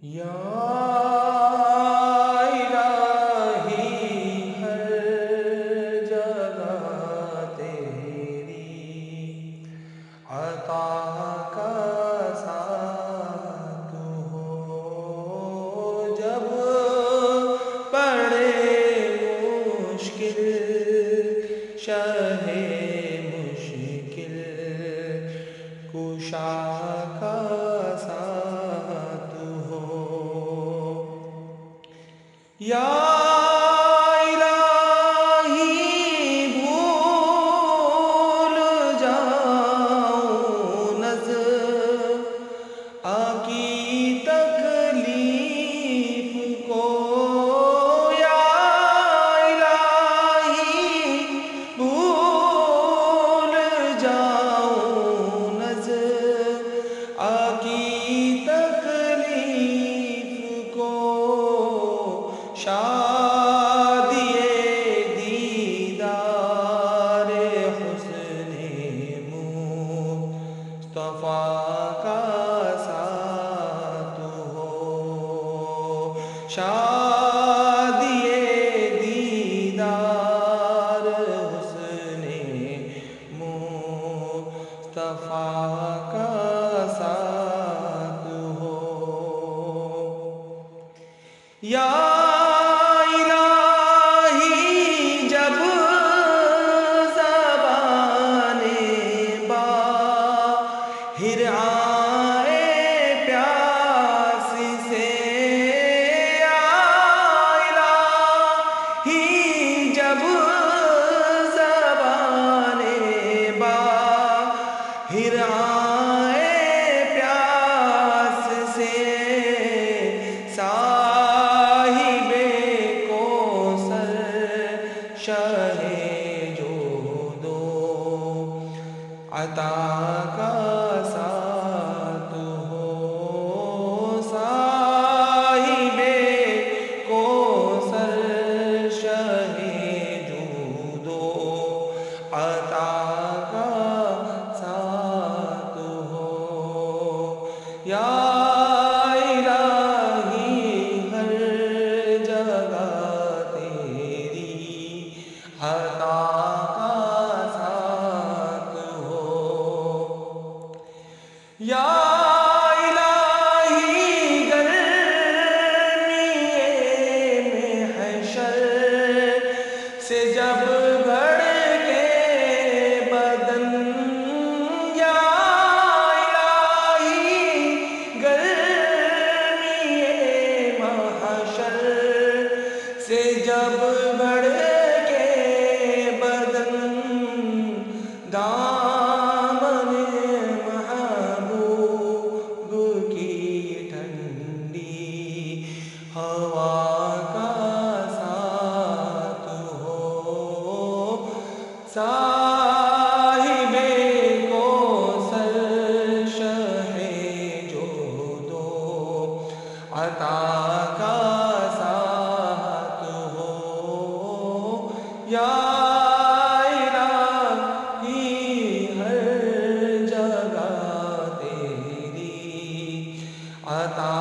یا الہی ہر جگہ تیری عطا کا ساتھ ہو، جب پڑے مشکل شہ مشکل کشا کا ساتھ ہو۔ یا الہی بھول جاؤں نظر کی تکلیف کو، یا الہی بھول جاؤں نظر کی تکلیف کو، شادی دیدار حسن مصطفیٰ کا ساتھ ہو، شادی دیدار حسن مصطفیٰ کا ساتھ ہو۔ یا الہی جب زبانِ باہر آئے پیاس سے، یا الہی جب زبانِ باہر آئے پیاس سے، عطا کا ساتھ ہو، صاحب کوثر شہ جود و عطا کا ساتھ ہو۔ یا الہی ہر جگہ تیری عطا یا الہی گرمی محشر سے جب بھڑکے بدن، یا الہی گرمی محشر سے جب بھڑکے بدن، ہوا کا ساتھ ہو، صاحب کوثر شہ جود و عطا کا ساتھ ہو۔ یا الہی ہر جگہ تیری عطا